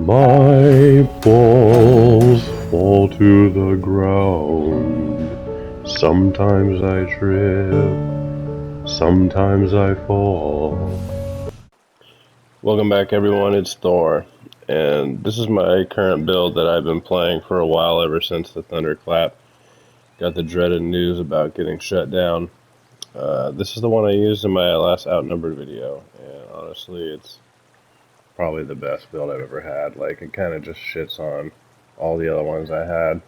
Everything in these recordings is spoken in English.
My balls fall to the ground. Sometimes I trip, sometimes I fall. Welcome back everyone, it's Thor, and this is my current build that I've been playing for a while ever since the thunderclap. Got the dreaded news about getting shut down. This is the one I used in my last Outnumbered video, and honestly it's probably the best build I've ever had. Like, it kind of just shits on all the other ones I had.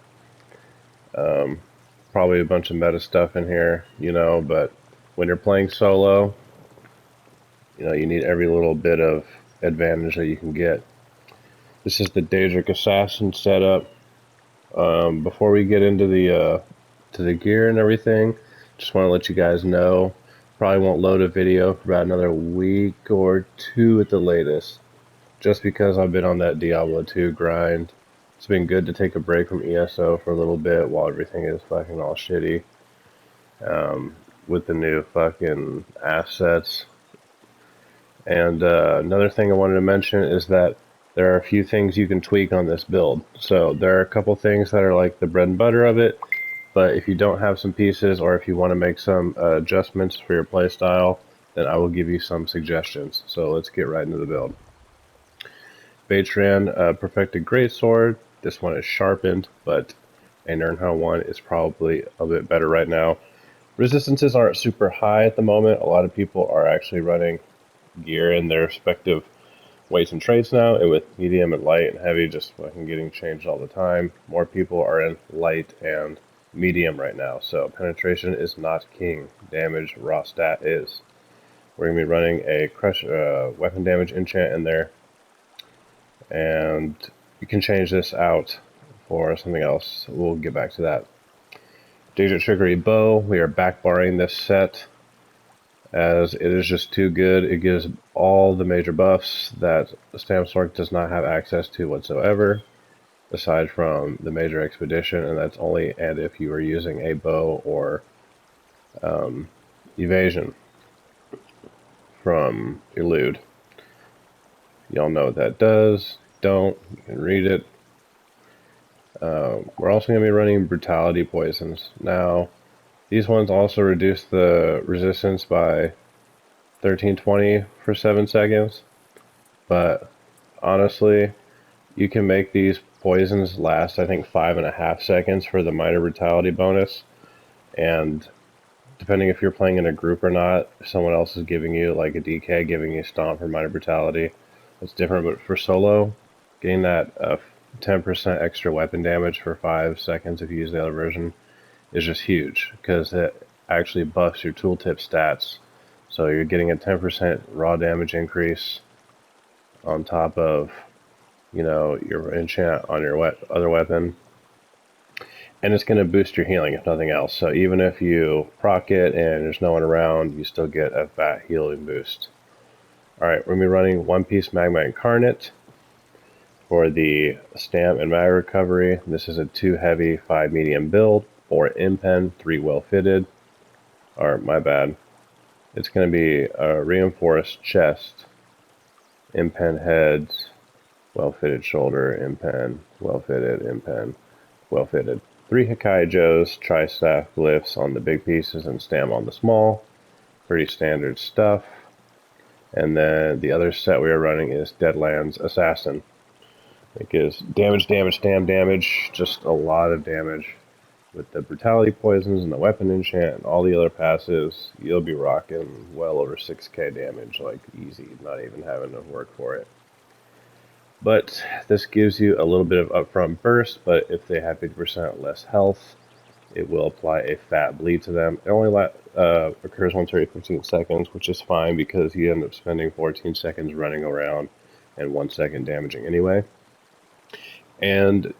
Probably a bunch of meta stuff in here, but when you're playing solo, you need every little bit of advantage that you can get. This is the Deadric Assassin setup. Before we get into the gear and everything, just want to let you guys know, probably won't load a video for about another week or two at the latest, just because I've been on that Diablo 2 grind. It's been good to take a break from ESO for a little bit while everything is fucking all shitty. With the new fucking assets. And another thing I wanted to mention is that there are a few things you can tweak on this build. So there are a couple things that are like the bread and butter of it, but if you don't have some pieces, or if you want to make some adjustments for your playstyle, then I will give you some suggestions. So let's get right into the build. Beitran Perfected Greatsword. This one is sharpened, but a Nirnha one is probably a bit better right now. Resistances aren't super high at the moment. A lot of people are actually running gear in their respective weights and traits now, and with medium and light and heavy just fucking getting changed all the time, more people are in light and medium right now. So penetration is not king. Damage raw stat is. We're going to be running a crush weapon damage enchant in there, and you can change this out for something else. We'll get back to that. Deadric Trickery Bow. We are backbarring this set as it is just too good. It gives all the major buffs that StamSorc does not have access to whatsoever, aside from the major expedition, and that's only and if you are using a bow or evasion from elude. Y'all know what that does. Don't, you can read it. We're also going to be running brutality poisons. Now, these ones also reduce the resistance by 1320 for 7 seconds, but honestly, you can make these poisons last, I think, 5.5 seconds for the minor brutality bonus, and depending if you're playing in a group or not, if someone else is giving you, like a DK giving you stomp for minor brutality, it's different. But for solo, getting that 10% extra weapon damage for 5 seconds if you use the other version is just huge, because it actually buffs your tooltip stats. So you're getting a 10% raw damage increase on top of, your enchant on your other weapon. And it's going to boost your healing if nothing else. So even if you proc it and there's no one around, you still get a fat healing boost. Alright, we're going to be running One Piece Magma Incarnate for the stam and mag recovery. This is a 2 heavy, 5 medium build, 4 impen, 3 well fitted. Or, my bad. It's going to be a reinforced chest, impen heads, well fitted shoulder, impen, well fitted, impen, well fitted. 3 Hikai Joes, tri-staff glyphs on the big pieces and stam on the small. Pretty standard stuff. And then the other set we are running is Deadlands Assassin. It gives damage, stam damage, just a lot of damage. With the brutality poisons and the weapon enchant and all the other passives, you'll be rocking well over 6k damage, like easy, not even having to work for it. But this gives you a little bit of upfront burst, but if they have 50% less health, it will apply a fat bleed to them. It only occurs once every 15 seconds, which is fine because you end up spending 14 seconds running around and 1 second damaging anyway. And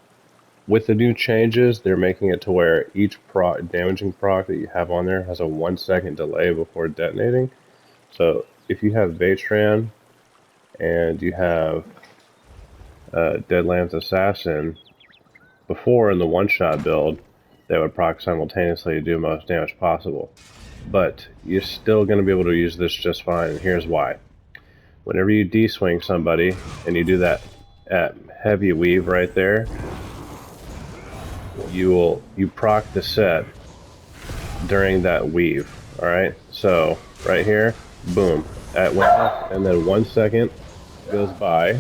with the new changes, they're making it to where each damaging proc that you have on there has a 1 second delay before detonating. So if you have Beitran and you have Deadlands Assassin, before in the one-shot build, they would proc simultaneously to do the most damage possible. But you're still going to be able to use this just fine, and here's why. Whenever you D-swing somebody, and you do that at heavy weave right there, you proc the set during that weave. All right, so right here, boom, at went, and then 1 second goes by,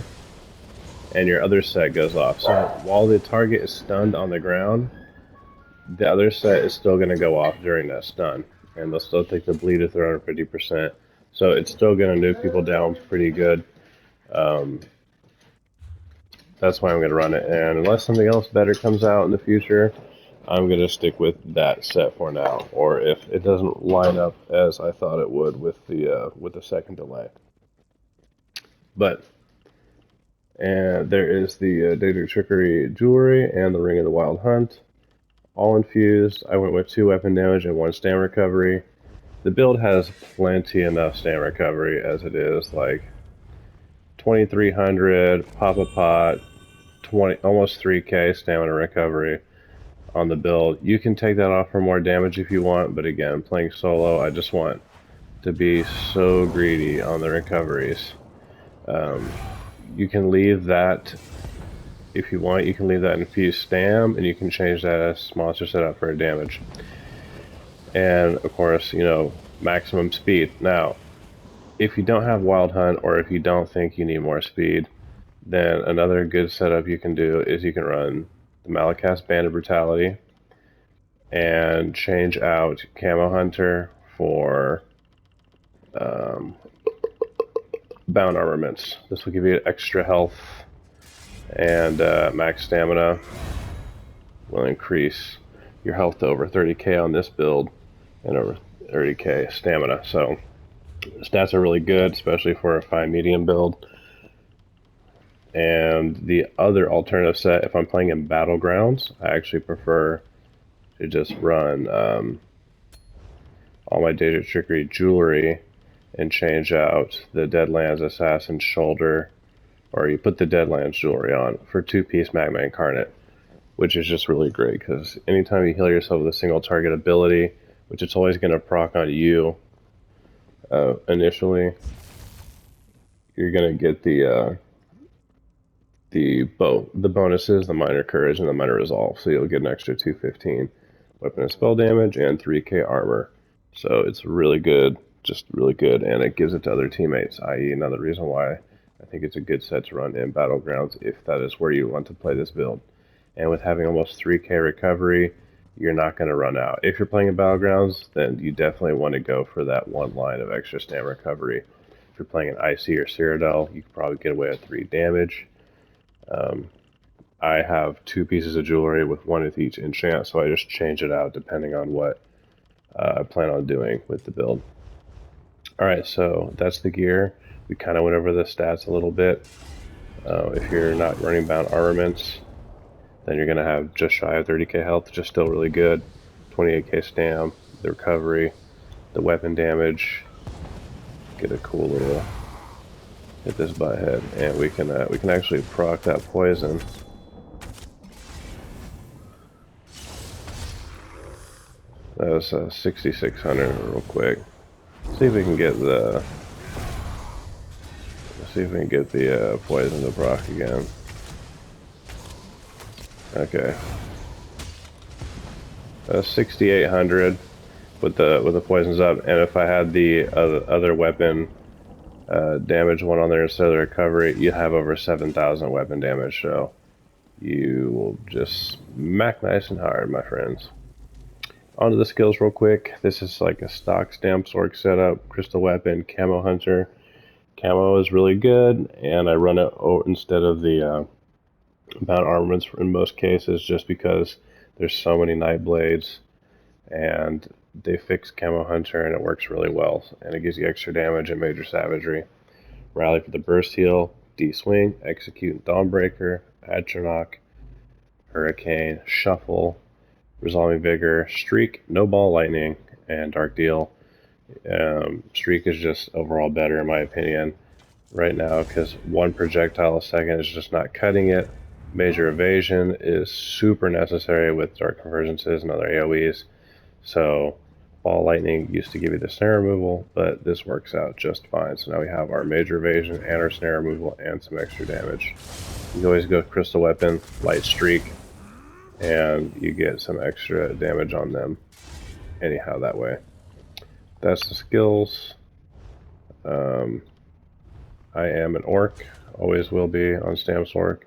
and your other set goes off. So while the target is stunned on the ground, the other set is still going to go off during that stun, and they'll still take the bleed if they're under 50%. So it's still going to nuke people down pretty good. That's why I'm going to run it, and unless something else better comes out in the future, I'm going to stick with that set for now, or if it doesn't line up as I thought it would with the second delay. But, and there is the Deadric Trickery Jewelry and the Ring of the Wild Hunt, all infused. I went with 2 weapon damage and 1 stam recovery. The build has plenty enough stam recovery as it is, like 2300, pop a pot, 20, almost 3k stamina recovery on the build. You can take that off for more damage if you want, but again, playing solo, I just want to be so greedy on the recoveries. You can leave that, if you want, you can leave that infused stam, and you can change that as monster setup for damage. And of course, you know, maximum speed. Now, if you don't have Wild Hunt, or if you don't think you need more speed, then another good setup you can do is you can run the Malakast Band of Brutality and change out Camo Hunter for Bound Armaments. This will give you extra health, and max stamina will increase your health to over 30k on this build, and over 30k stamina. So stats are really good, especially for a fine medium build. And the other alternative set, if I'm playing in Battlegrounds, I actually prefer to just run all my Deadric Trickery Jewelry and change out the Deadlands Assassin Shoulder, or you put the Deadlands Jewelry on for 2-piece Magma Incarnate, which is just really great, because anytime you heal yourself with a single target ability, which it's always going to proc on you initially, you're going to get the bonuses, the Minor Courage and the Minor Resolve, so you'll get an extra 215 weapon and spell damage and 3k armor. So it's really good, just really good, and it gives it to other teammates, i.e. another reason why I think it's a good set to run in Battlegrounds if that is where you want to play this build. And with having almost 3k recovery, you're not going to run out. If you're playing in Battlegrounds, then you definitely want to go for that 1 line of extra stam recovery. If you're playing an Icy or Cyrodiil, you can probably get away with 3 damage. I have 2 pieces of jewelry with 1 with each enchant, so I just change it out depending on what I plan on doing with the build. Alright, so that's the gear. We kind of went over the stats a little bit. If you're not running Bound Armaments, then you're going to have just shy of 30k health, which is still really good. 28k stam, the recovery, the weapon damage. Get a cool little hit this butt head, and we can actually proc that poison. That was 6600 real quick. See if we can get the poison to proc again. Okay. 6800 with the poisons up, and if I had the other weapon damage one on there instead of the recovery, you have over 7,000 weapon damage, so you will just smack nice and hard, my friends. Onto the skills real quick. This is like a stock StamSorc setup. Crystal Weapon, Camo Hunter. Camo is really good, and I run it instead of the Bound Armaments in most cases, just because there's so many Night Blades, and they fix Camo Hunter and it works really well, and it gives you extra damage and major savagery. Rally for the burst heal, D-Swing, Execute, Dawnbreaker, Atronach, Hurricane, Shuffle, Resolving Vigor, Streak, No Ball Lightning, and Dark Deal. Streak is just overall better in my opinion right now, because 1 projectile a second is just not cutting it. Major Evasion is super necessary with Dark Convergences and other AoEs. So Ball lightning used to give you the snare removal, but this works out just fine. So now we have our major evasion and our snare removal and some extra damage. You can always go crystal weapon, light streak, and you get some extra damage on them anyhow that way. That's the skills. I am an orc, always will be on StamSorc.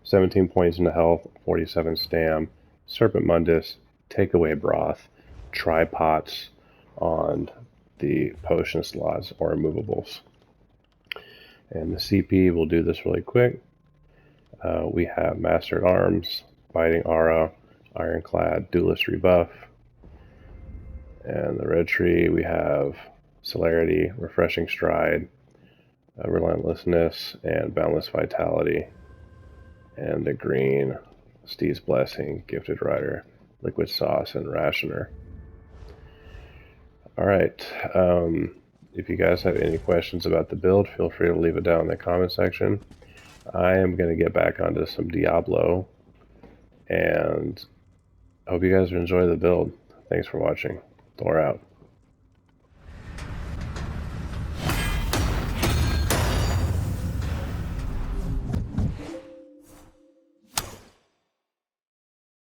17 points into health, 47 stam, Serpent Mundus, takeaway broth, try pots on the potion slots or removables. And the CP will do this really quick. We have Mastered Arms, Biting Aura, Ironclad, Duelist Rebuff. And the red tree we have Celerity, Refreshing Stride, Relentlessness, and Boundless Vitality. And the green, Steve's Blessing, Gifted Rider, Liquid Sauce, and Rationer. Alright, if you guys have any questions about the build, feel free to leave it down in the comment section. I am going to get back onto some Diablo, and I hope you guys enjoy the build. Thanks for watching. Thor out.